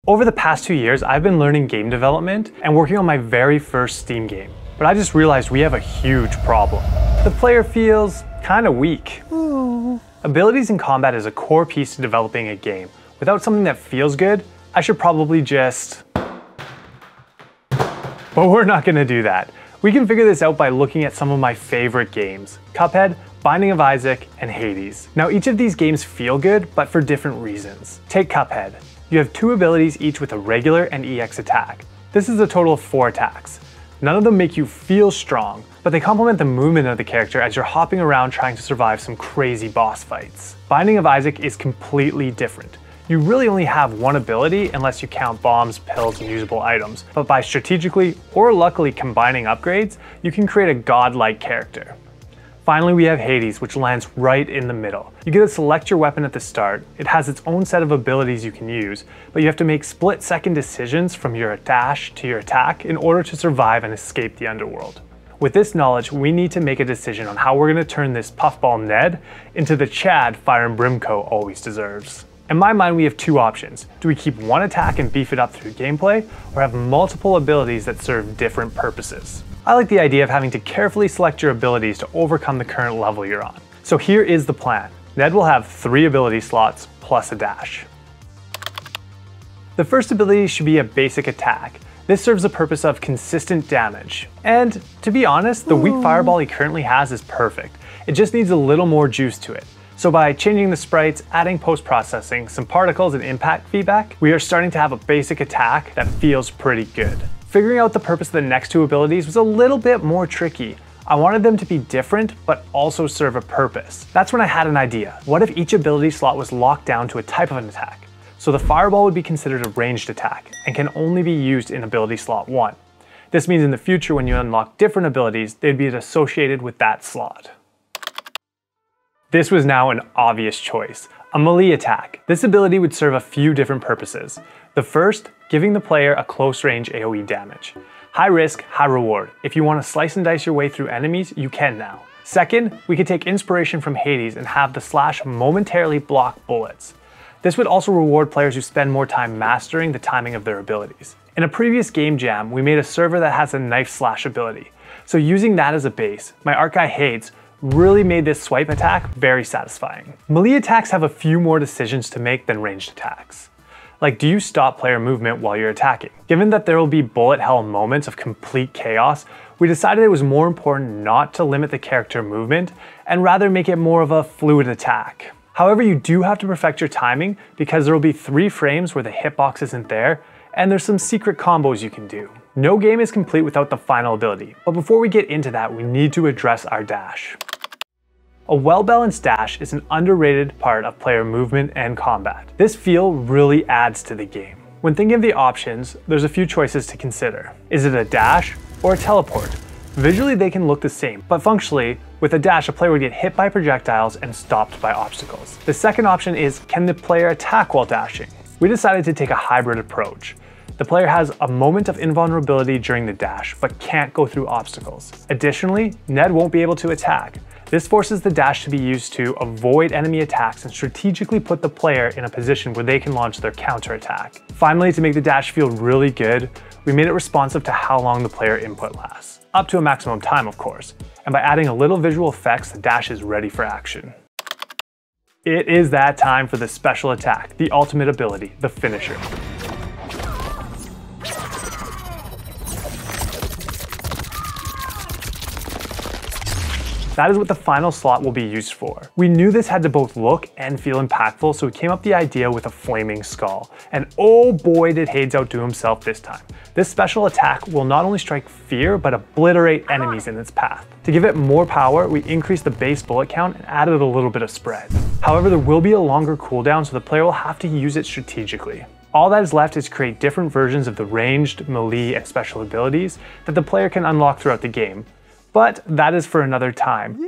Over the past 2 years, I've been learning game development and working on my very first Steam game. But I just realized we have a huge problem. The player feels kinda weak. Abilities in combat is a core piece to developing a game. Without something that feels good, I should probably just... But we're not gonna do that. We can figure this out by looking at some of my favorite games: Cuphead, Binding of Isaac, and Hades. Now each of these games feel good, but for different reasons. Take Cuphead. You have 2 abilities each with a regular and EX attack. This is a total of 4 attacks. None of them make you feel strong, but they complement the movement of the character as you're hopping around trying to survive some crazy boss fights. Binding of Isaac is completely different. You really only have 1 ability unless you count bombs, pills, and usable items, but by strategically or luckily combining upgrades, you can create a godlike character. Finally, we have Hades, which lands right in the middle. You get to select your weapon at the start. It has its own set of abilities you can use, but you have to make split-second decisions from your dash to your attack in order to survive and escape the underworld. With this knowledge, we need to make a decision on how we're going to turn this puffball Ned into the Chad Fire and Brimco always deserves. In my mind, we have 2 options. Do we keep 1 attack and beef it up through gameplay, or have multiple abilities that serve different purposes? I like the idea of having to carefully select your abilities to overcome the current level you're on. So here is the plan. Ned will have 3 ability slots plus a dash. The first ability should be a basic attack. This serves the purpose of consistent damage. And to be honest, the weak fireball he currently has is perfect. It just needs a little more juice to it. So by changing the sprites, adding post-processing, some particles and impact feedback, we are starting to have a basic attack that feels pretty good. Figuring out the purpose of the next 2 abilities was a little bit more tricky. I wanted them to be different, but also serve a purpose. That's when I had an idea. What if each ability slot was locked down to a type of an attack? So the fireball would be considered a ranged attack and can only be used in ability slot 1. This means in the future when you unlock different abilities, they'd be associated with that slot. This was now an obvious choice, a melee attack. This ability would serve a few different purposes. The first, giving the player a close range AoE damage. High risk, high reward. If you want to slice and dice your way through enemies, you can now. Second, we could take inspiration from Hades and have the slash momentarily block bullets. This would also reward players who spend more time mastering the timing of their abilities. In a previous game jam, we made a server that has a knife slash ability. So using that as a base, my art guy Hades really made this swipe attack very satisfying. Melee attacks have a few more decisions to make than ranged attacks. Like, do you stop player movement while you're attacking? Given that there will be bullet hell moments of complete chaos, we decided it was more important not to limit the character movement and rather make it more of a fluid attack. However, you do have to perfect your timing because there will be 3 frames where the hitbox isn't there, and there's some secret combos you can do. No game is complete without the final ability, but before we get into that, we need to address our dash. A well-balanced dash is an underrated part of player movement and combat. This feel really adds to the game. When thinking of the options, there's a few choices to consider. Is it a dash or a teleport? Visually they can look the same, but functionally, with a dash a player would get hit by projectiles and stopped by obstacles. The second option is, can the player attack while dashing? We decided to take a hybrid approach. The player has a moment of invulnerability during the dash, but can't go through obstacles. Additionally, Ned won't be able to attack. This forces the dash to be used to avoid enemy attacks and strategically put the player in a position where they can launch their counterattack. Finally, to make the dash feel really good, we made it responsive to how long the player input lasts. Up to a maximum time, of course. And by adding a little visual effects, the dash is ready for action. It is that time for the special attack, the ultimate ability, the finisher. That is what the final slot will be used for. We knew this had to both look and feel impactful, so we came up with the idea with a flaming skull. And oh boy did Hades outdo himself this time. This special attack will not only strike fear, but obliterate enemies in its path. To give it more power, we increased the base bullet count and added a little bit of spread. However, there will be a longer cooldown, so the player will have to use it strategically. All that is left is create different versions of the ranged, melee, and special abilities that the player can unlock throughout the game. But that is for another time.